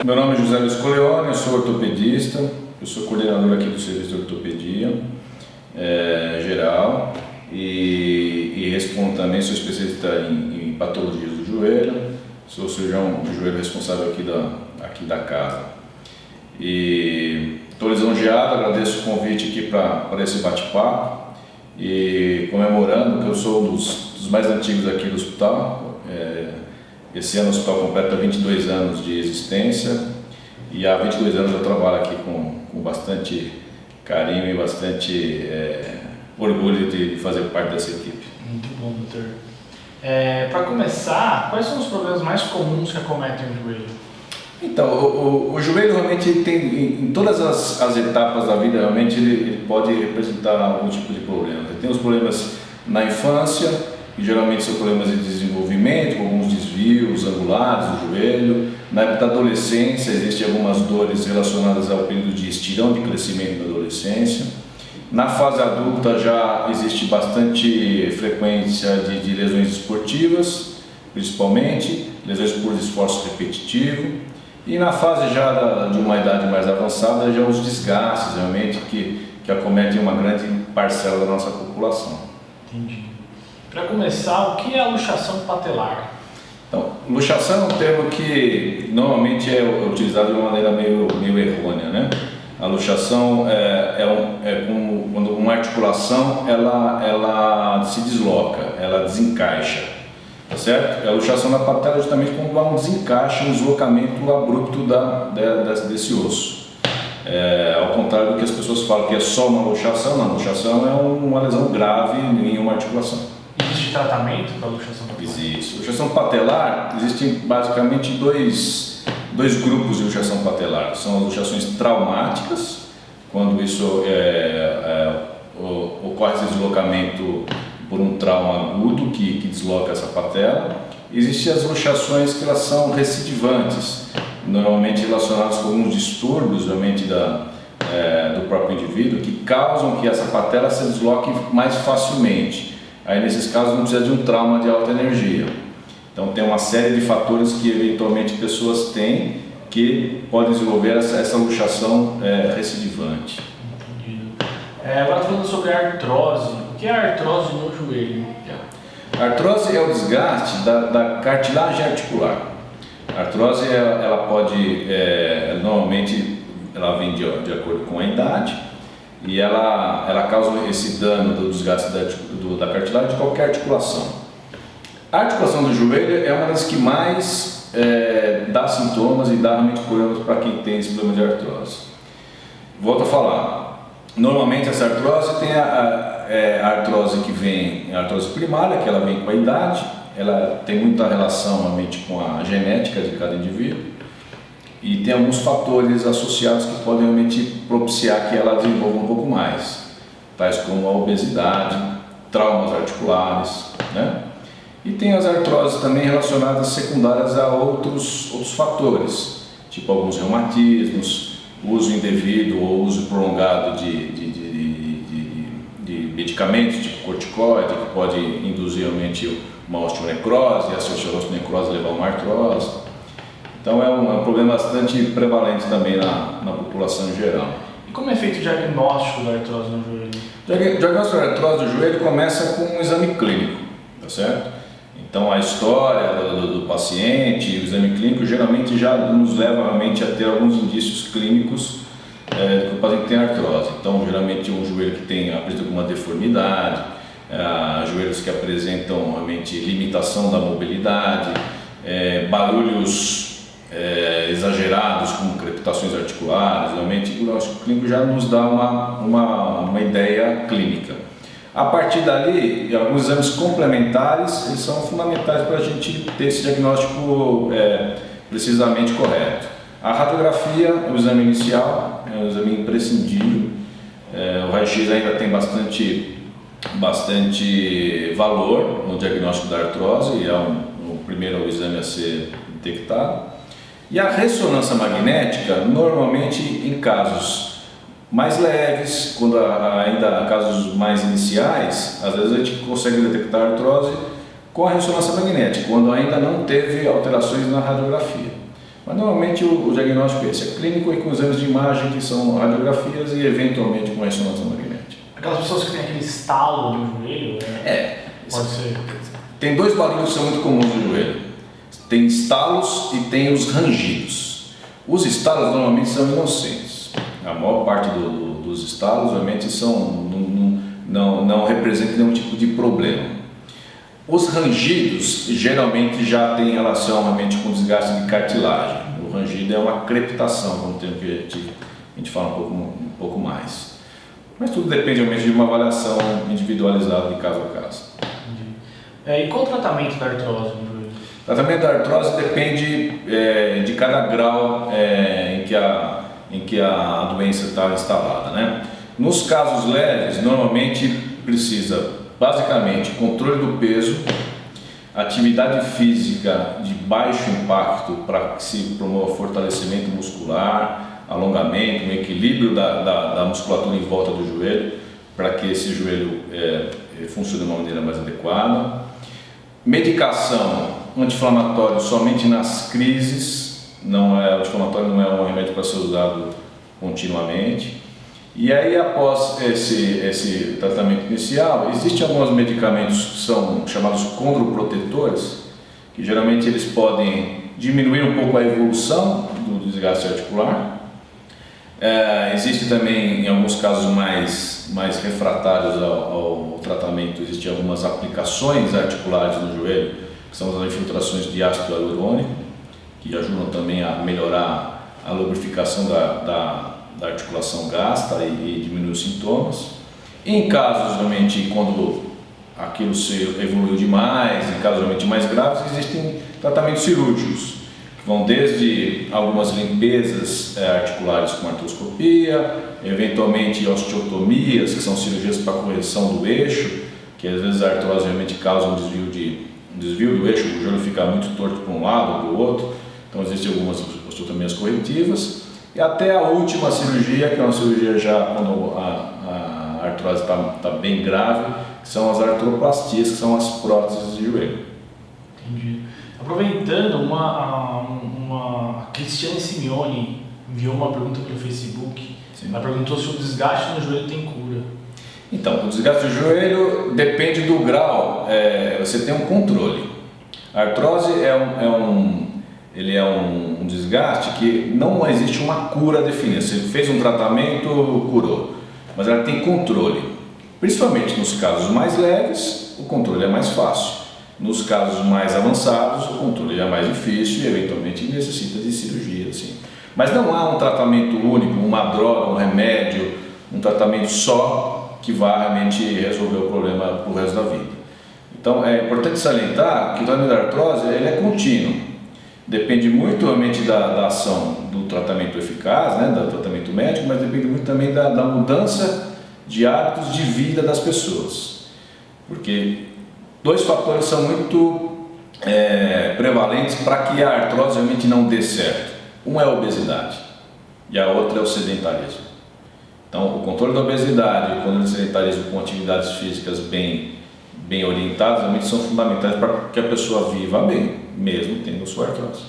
Meu nome é José Luiz Coleoni, eu sou ortopedista, eu sou coordenador aqui do serviço de ortopedia geral e respondo também, sou especialista em patologias do joelho, sou cirurgião do joelho responsável aqui da casa. E estou lisonjeado, agradeço o convite aqui para esse bate-papo e comemorando que eu sou um dos mais antigos aqui do hospital. Esse ano o hospital completa 22 anos de existência e há 22 anos eu trabalho aqui com bastante carinho e bastante orgulho de fazer parte dessa equipe. Muito bom, doutor. Para começar, quais são os problemas mais comuns que acometem o joelho? Então, o joelho realmente tem, em todas as etapas da vida, realmente ele pode representar algum tipo de problema. Ele tem os problemas na infância, que geralmente são problemas de desenvolvimento, com alguns desvios angulares do joelho. Na época da adolescência, existem algumas dores relacionadas ao período de estirão de crescimento da adolescência. Na fase adulta já existe bastante frequência de lesões esportivas, principalmente, lesões por esforço repetitivo. E na fase já de uma idade mais avançada, já os desgastes realmente que acometem uma grande parcela da nossa população. Entendi. Para começar, o que é a luxação patelar? Então, luxação é um termo que normalmente é utilizado de uma maneira meio errônea, né? A luxação é como quando uma articulação ela se desloca, ela desencaixa, tá certo? A luxação da patela é justamente quando há um desencaixe, um deslocamento abrupto desse osso. Ao contrário do que as pessoas falam que é só uma luxação, não, a luxação é uma lesão grave em uma articulação. Existe tratamento para luxação patelar? Existe. Luxação patelar, existem basicamente dois grupos de luxação patelar. São as luxações traumáticas, quando isso ocorre esse deslocamento por um trauma agudo que desloca essa patela. Existem as luxações que elas são recidivantes, normalmente relacionadas com alguns distúrbios realmente do próprio indivíduo, que causam que essa patela se desloque mais facilmente. Aí nesses casos não precisa de um trauma de alta energia. Então tem uma série de fatores que eventualmente pessoas têm que podem desenvolver essa luxação recidivante. Entendido. Agora falando sobre a artrose, o que é a artrose no joelho? A artrose é o desgaste da cartilagem articular. A artrose ela pode, normalmente ela vem de acordo com a idade, e ela causa esse dano do desgaste da cartilagem de qualquer articulação. A articulação do joelho é uma das que mais dá sintomas e dá realmente problemas para quem tem esse problema de artrose. Volto a falar, normalmente essa artrose tem a artrose que vem, a artrose primária, que ela vem com a idade, ela tem muita relação realmente com a genética de cada indivíduo. E tem alguns fatores associados que podem realmente propiciar que ela desenvolva um pouco mais, tais como a obesidade, traumas articulares, né? E tem as artroses também relacionadas secundárias a outros fatores, tipo alguns reumatismos, uso indevido ou uso prolongado de medicamentos, tipo corticoide, que pode induzir realmente uma osteonecrose, e essa osteonecrose levar a uma artrose. Então é um problema bastante prevalente também na população em geral. E como é feito o diagnóstico da artrose no joelho? O diagnóstico da artrose do joelho começa com um exame clínico, tá certo? Então a história do paciente, o exame clínico geralmente já nos leva realmente a ter alguns indícios clínicos que o paciente tem artrose. Então geralmente um joelho que apresenta alguma deformidade, joelhos que apresentam realmente limitação da mobilidade, barulhos exagerados, como crepitações articulares, realmente o diagnóstico clínico já nos dá uma ideia clínica. A partir dali, alguns exames complementares eles são fundamentais para a gente ter esse diagnóstico precisamente correto. A radiografia é o exame inicial, é um exame imprescindível. O raio-x ainda tem bastante valor no diagnóstico da artrose e é o primeiro exame a ser detectado. E a ressonância magnética, normalmente em casos mais leves, quando ainda há casos mais iniciais, às vezes a gente consegue detectar artrose com a ressonância magnética, quando ainda não teve alterações na radiografia. Mas normalmente o diagnóstico é esse, é clínico e com exames de imagem que são radiografias e eventualmente com ressonância magnética. Aquelas pessoas que têm aquele estalo no joelho, pode ser. Tem dois barulhos que são muito comuns no joelho. Tem estalos e tem os rangidos. Os estalos normalmente são inocentes. A maior parte dos estalos realmente não representam nenhum tipo de problema. Os rangidos geralmente já têm relação realmente com desgaste de cartilagem. O rangido é uma crepitação, como tem que a gente fala um pouco mais. Mas tudo depende realmente de uma avaliação individualizada de caso a caso. E qual o tratamento da artrose? O tratamento da artrose depende de cada grau em que a doença está instalada, né? Nos casos leves, normalmente precisa basicamente controle do peso, atividade física de baixo impacto para que se promova fortalecimento muscular, alongamento, um equilíbrio da musculatura em volta do joelho para que esse joelho funcione de uma maneira mais adequada. Medicação anti-inflamatório somente nas crises, o anti-inflamatório não é um remédio para ser usado continuamente. E aí, após esse tratamento inicial, existem alguns medicamentos que são chamados condroprotetores, que geralmente eles podem diminuir um pouco a evolução do desgaste articular. Existe também, em alguns casos mais refratários ao tratamento, existem algumas aplicações articulares no joelho, que são as infiltrações de ácido hialurônico, que ajudam também a melhorar a lubrificação da articulação gasta e diminui os sintomas. Em casos realmente quando aquilo se evoluiu demais, em casos realmente mais graves, existem tratamentos cirúrgicos, que vão desde algumas limpezas articulares com artroscopia, eventualmente osteotomias, que são cirurgias para correção do eixo, que às vezes a artrose realmente causa um desvio do eixo, o joelho fica muito torto para um lado ou para o outro, então existem algumas osteotomias corretivas. E até a última cirurgia, que é uma cirurgia já quando a artrose está bem grave, que são as artroplastias, que são as próteses de joelho. Entendi. Aproveitando, uma Cristiane Simeone enviou uma pergunta pelo Facebook. Sim. Ela perguntou se o desgaste no joelho tem cura. Então, o desgaste do joelho depende do grau, você tem um controle. A artrose ele é um desgaste que não existe uma cura definida. Você fez um tratamento, curou, mas ela tem controle. Principalmente nos casos mais leves, o controle é mais fácil. Nos casos mais avançados, o controle é mais difícil e eventualmente necessita de cirurgia, assim. Mas não há um tratamento único, uma droga, um remédio, um tratamento só que vá realmente resolver o problema para o resto da vida. Então é importante salientar que o tratamento da artrose ele é contínuo. Depende muito realmente da ação do tratamento eficaz, né, do tratamento médico, mas depende muito também da mudança de hábitos de vida das pessoas. Porque dois fatores são muito prevalentes para que a artrose realmente não dê certo. Um é a obesidade e a outra é o sedentarismo. Então, o controle da obesidade e o controle do sedentarismo com atividades físicas bem orientadas realmente são fundamentais para que a pessoa viva bem, mesmo tendo sua artrose.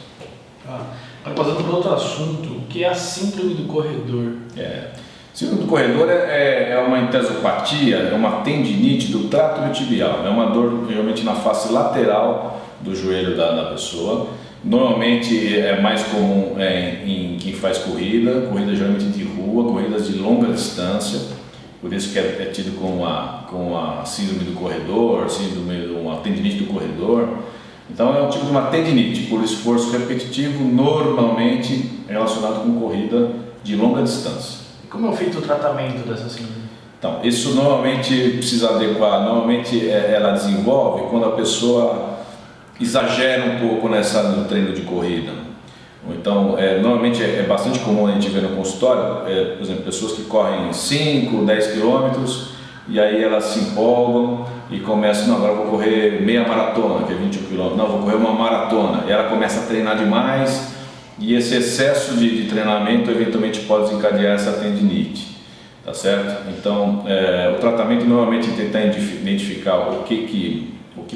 Agora, passando para outro assunto, o que é a síndrome do corredor? Síndrome do corredor é uma entesopatia, é uma tendinite do trato tibial, é uma dor realmente na face lateral do joelho da pessoa. Normalmente é mais comum em quem faz corrida geralmente de rua, corridas de longa distância, por isso que é tido com a síndrome do corredor, uma tendinite do corredor. Então é um tipo de uma tendinite por esforço repetitivo, normalmente relacionado com corrida de longa distância. E como é feito o tratamento dessa síndrome? Então, isso normalmente precisa adequar, normalmente ela desenvolve quando a pessoa exagera um pouco no treino de corrida. Então, normalmente é bastante comum a gente ver no consultório, por exemplo, pessoas que correm 5, 10 quilômetros e aí elas se empolgam e começam, não, agora eu vou correr meia maratona, que é 21 quilômetros, não, vou correr uma maratona. E ela começa a treinar demais e esse excesso de treinamento eventualmente pode desencadear essa tendinite, tá certo? Então, o tratamento normalmente é tentar identificar o que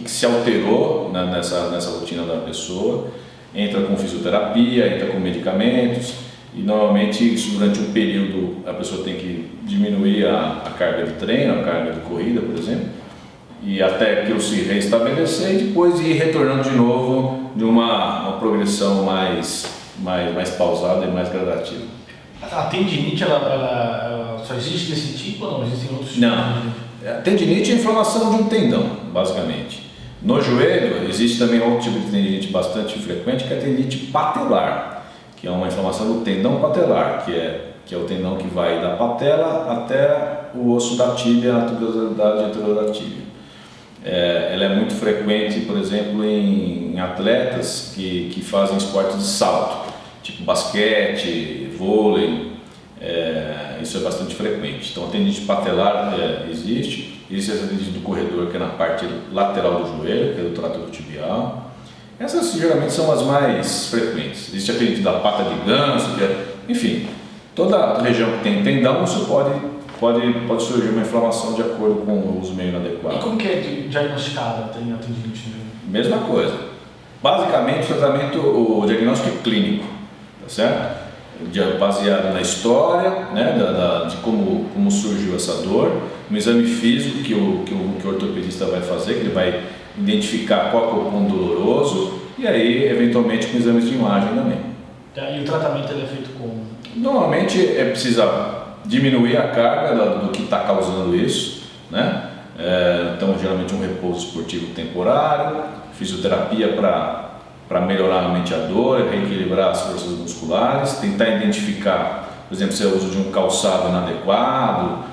se alterou nessa rotina da pessoa entra com fisioterapia, entra com medicamentos, e normalmente isso durante um período a pessoa tem que diminuir a carga de treino, a carga de corrida, por exemplo, e até aquilo se reestabelecer e depois ir retornando de novo de uma progressão mais pausada e mais gradativa. A tendinite ela só existe desse tipo ou não? Existem outros tipos? Não. A tendinite é a inflamação de um tendão, basicamente. No joelho existe também outro tipo de tendinite bastante frequente, que é a tendinite patelar, que é uma inflamação do tendão patelar, que é o tendão que vai da patela até o osso da tíbia, na tuberosidade anterior da tíbia. Ela é muito frequente, por exemplo, em atletas que fazem esportes de salto, tipo basquete, vôlei. Isso é bastante frequente. Então a tendinite patelar existe essa tendinite do corredor, que é na parte lateral do joelho, que é do trato tibial. Essas geralmente são as mais frequentes. Existe a tendinite da pata de ganso, enfim, toda região que tem tendão, isso pode surgir uma inflamação de acordo com o uso meio inadequado. E como que é diagnosticada a tendinite? Mesma coisa. Basicamente o diagnóstico é clínico, tá certo? Baseado na história, né, de como surgiu essa dor, no exame físico que o ortopedista vai fazer, que ele vai identificar qual é o ponto doloroso, e aí eventualmente com exames de imagem também. E o tratamento ele é feito como? Normalmente precisa diminuir a carga do que está causando isso, né? Então geralmente um repouso esportivo temporário, fisioterapia para melhorar realmente a dor, reequilibrar as forças musculares, tentar identificar, por exemplo, se é o uso de um calçado inadequado,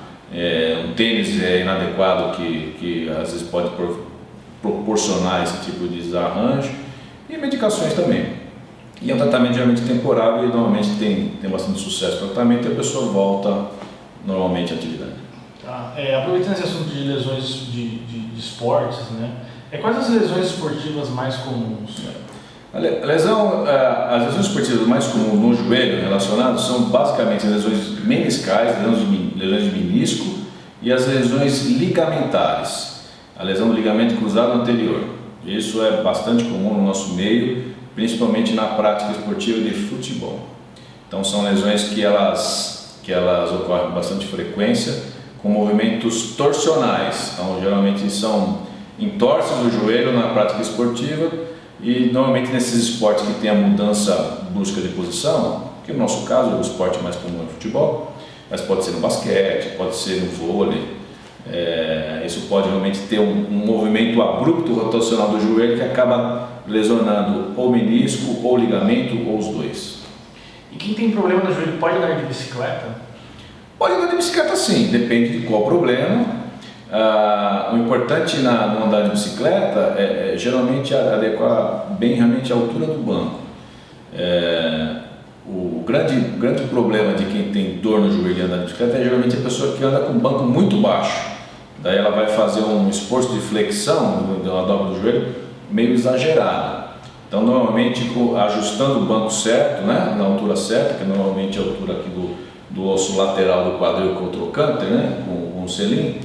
um tênis inadequado que às vezes pode proporcionar esse tipo de desarranjo, e medicações também. E é um tratamento geralmente temporário e normalmente tem bastante sucesso no tratamento e a pessoa volta normalmente à atividade. Tá. Aproveitando esse assunto de lesões de esportes, né? Quais as lesões esportivas mais comuns? As lesões esportivas mais comuns no joelho relacionadas são basicamente as lesões meniscais, lesões de menisco e as lesões ligamentares, a lesão do ligamento cruzado anterior. Isso é bastante comum no nosso meio, principalmente na prática esportiva de futebol. Então são lesões que elas ocorrem com bastante frequência, com movimentos torsionais. Então geralmente são entorses do joelho na prática esportiva e normalmente nesses esportes que tem a mudança brusca de posição, que no nosso caso o esporte mais comum é o futebol, mas pode ser no basquete, pode ser no vôlei. Isso pode realmente ter um movimento abrupto rotacional do joelho que acaba lesionando ou menisco, ou ligamento, ou os dois. E quem tem problema no joelho pode andar de bicicleta? Pode andar de bicicleta sim, depende de qual problema. O importante no andar de bicicleta é geralmente adequar bem realmente a altura do banco. O grande problema de quem tem dor no joelho e andar de bicicleta é geralmente a pessoa que anda com o banco muito baixo. Daí ela vai fazer um esforço de flexão da dobra do joelho meio exagerado. Então normalmente ajustando o banco certo, né, na altura certa, que normalmente é a altura aqui do osso lateral do quadril com o trocânter, né, com o selim,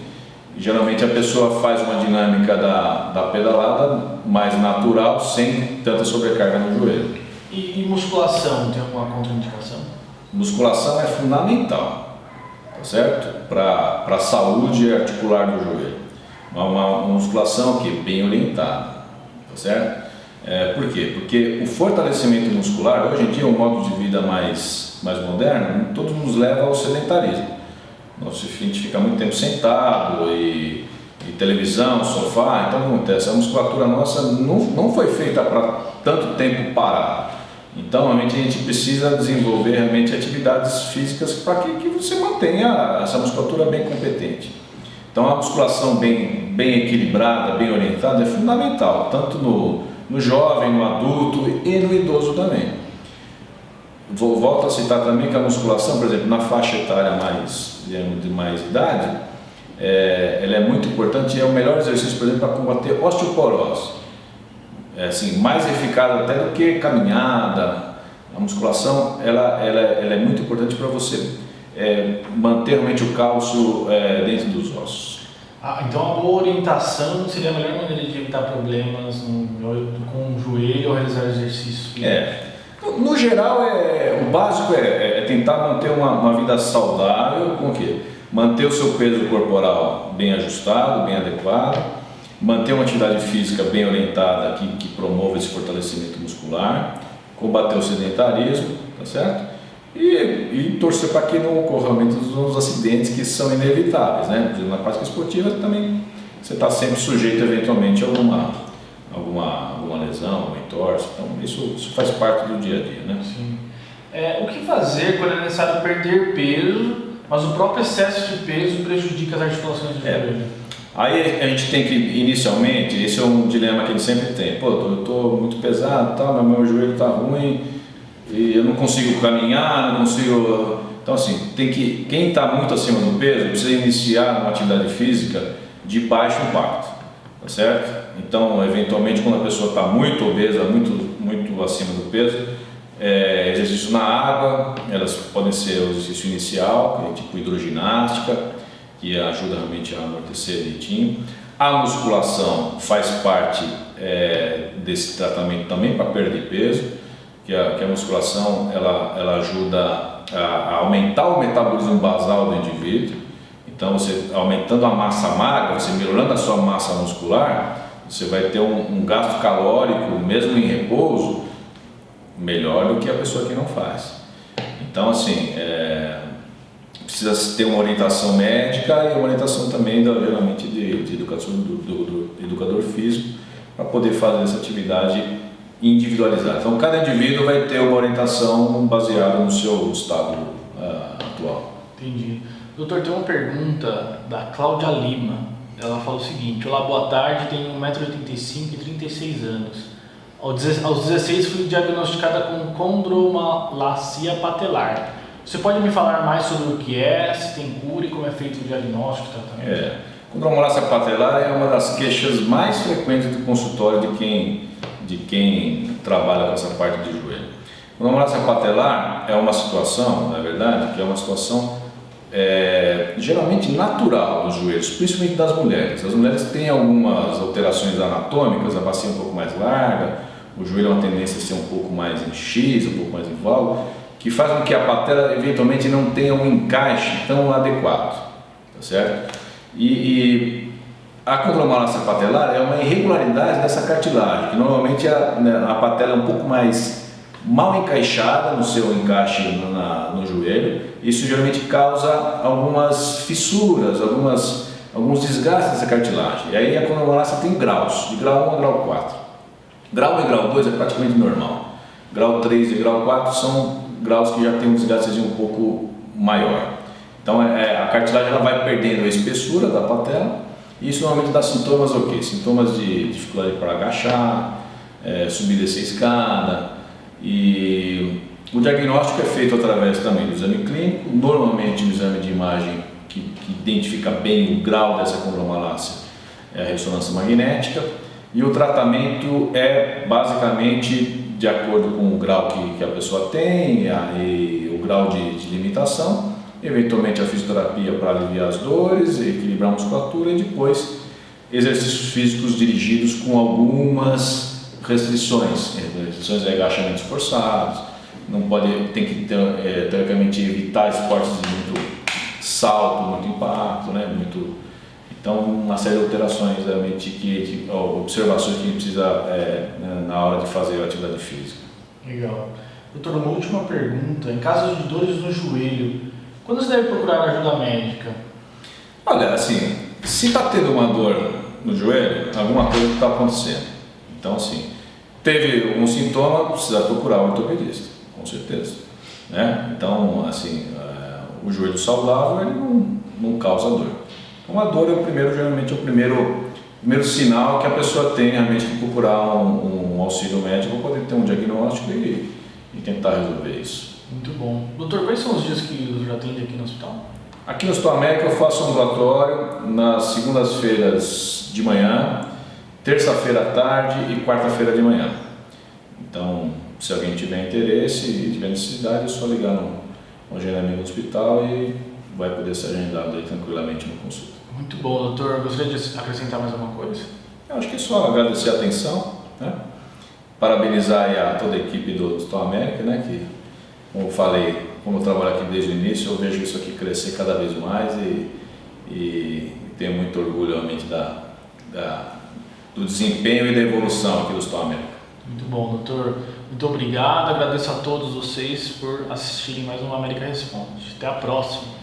geralmente a pessoa faz uma dinâmica da pedalada mais natural, sem tanta sobrecarga no joelho. E musculação, tem alguma contraindicação? Musculação é fundamental, tá certo? Para a saúde articular do joelho. Uma musculação que é bem orientada, tá certo? Por quê? Porque o fortalecimento muscular, hoje em dia, um modo de vida mais moderno, todos nos leva ao sedentarismo. A gente fica muito tempo sentado e televisão, sofá, então o que acontece? A musculatura nossa não foi feita para tanto tempo parado. Então, realmente, a gente precisa desenvolver realmente atividades físicas para que você mantenha essa musculatura bem competente. Então, a musculação bem equilibrada, bem orientada é fundamental, tanto no jovem, no adulto e no idoso também. Volto a citar também que a musculação, por exemplo, na faixa etária de mais idade, ela é muito importante e é o melhor exercício, por exemplo, para combater osteoporose. Assim, mais eficaz até do que caminhada. A musculação ela é muito importante para você manter realmente o cálcio dentro dos ossos. Então a boa orientação seria a melhor maneira de evitar problemas com o joelho ou realizar exercícios. No geral, o básico é tentar manter uma vida saudável, com o quê? Manter o seu peso corporal bem ajustado, bem adequado, manter uma atividade física bem orientada que promova esse fortalecimento muscular, combater o sedentarismo, tá certo? E torcer para que não ocorra realmente os acidentes que são inevitáveis, né? Na prática esportiva também você está sempre sujeito eventualmente a alguma lesão, alguma entorse, então isso faz parte do dia a dia, né? Sim. O que fazer quando é necessário perder peso, mas o próprio excesso de peso prejudica as articulações do joelho? Aí a gente tem que, inicialmente, esse é um dilema que a gente sempre tem, eu estou muito pesado, mas meu joelho está ruim, e eu não consigo caminhar, não consigo... Então assim, quem está muito acima do peso precisa iniciar uma atividade física de baixo impacto, tá certo? Então, eventualmente, quando a pessoa está muito obesa, muito acima do peso, exercícios na água, elas podem ser o exercício inicial, que é tipo hidroginástica, que ajuda realmente a amortecer direitinho. A musculação faz parte desse tratamento também para perder peso, que a musculação ela ajuda a aumentar o metabolismo basal do indivíduo. Então, você aumentando a massa magra, você melhorando a sua massa muscular, você vai ter um gasto calórico, mesmo em repouso, melhor do que a pessoa que não faz. Então, assim, precisa ter uma orientação médica e uma orientação também, geralmente, de educação do educador físico, para poder fazer essa atividade individualizada. Então, cada indivíduo vai ter uma orientação baseada no seu estado atual. Entendi. Doutor, tem uma pergunta da Cláudia Lima. Ela fala o seguinte: olá, boa tarde, tenho 1,85 m e 36 anos. Aos 16 fui diagnosticada com condromalacia patelar. Você pode me falar mais sobre o que é, se tem cura e como é feito o diagnóstico e tratamento? Condromalácia patelar é uma das queixas mais frequentes do consultório de quem trabalha com essa parte de joelho. Condromalácia patelar é uma situação, na verdade, que é uma situação geralmente natural dos joelhos, principalmente das mulheres. As mulheres têm algumas alterações anatômicas, a bacia um pouco mais larga, o joelho é uma tendência a ser um pouco mais em X, um pouco mais em válvula, que faz com que a patela eventualmente não tenha um encaixe tão adequado, tá certo? E a condromalácia patelar é uma irregularidade dessa cartilagem, que normalmente a patela é um pouco mais mal encaixada no seu encaixe no joelho. Isso geralmente causa algumas fissuras, alguns desgastes dessa cartilagem. E aí a condromalácia tem graus, de grau 1 a grau 4. Grau 1 e grau 2 é praticamente normal. Grau 3 e grau 4 são graus que já tem um desgaste um pouco maior. Então a cartilagem ela vai perdendo a espessura da patela, e isso normalmente dá sintomas o quê? Sintomas de dificuldade para agachar, subir e descer a escada, e o diagnóstico é feito através também do exame clínico, normalmente um exame de imagem que identifica bem o grau dessa condromalácia é a ressonância magnética, e o tratamento é basicamente de acordo com o grau que a pessoa tem e o grau de limitação, eventualmente a fisioterapia para aliviar as dores, equilibrar a musculatura, e depois exercícios físicos dirigidos com algumas restrições de agachamentos forçados, tem que teoricamente evitar esportes de muito salto, muito impacto, né? Então uma série de alterações, observações que a gente precisa na hora de fazer a atividade física. Legal. Doutor, uma última pergunta: em caso de dores no joelho, quando você deve procurar ajuda médica? Olha, assim, se está tendo uma dor no joelho, alguma coisa está acontecendo. Então, assim, teve algum sintoma, precisa procurar um ortopedista, com certeza, né? Então, assim, o joelho saudável ele não causa dor. Então, a dor geralmente é o primeiro sinal que a pessoa tem realmente que procurar um auxílio médico para poder ter um diagnóstico e tentar resolver isso. Muito bom. Doutor, quais são os dias que o doutor atende aqui no hospital? Aqui no Hospital América eu faço ambulatório nas segundas-feiras de manhã, terça-feira à tarde e quarta-feira de manhã. Então, se alguém tiver interesse e tiver necessidade, é só ligar no agendamento do hospital e vai poder ser agendado aí tranquilamente no consulta. Muito bom, doutor. Gostaria de acrescentar mais alguma coisa? Eu acho que é só agradecer a atenção, né? Parabenizar aí a toda a equipe do Stone America, né? Que, como eu falei, como eu trabalho aqui desde o início, eu vejo isso aqui crescer cada vez mais e tenho muito orgulho realmente do desempenho e da evolução aqui do Stone America. Muito bom, doutor. Muito obrigado. Agradeço a todos vocês por assistirem mais um América Responde. Até a próxima.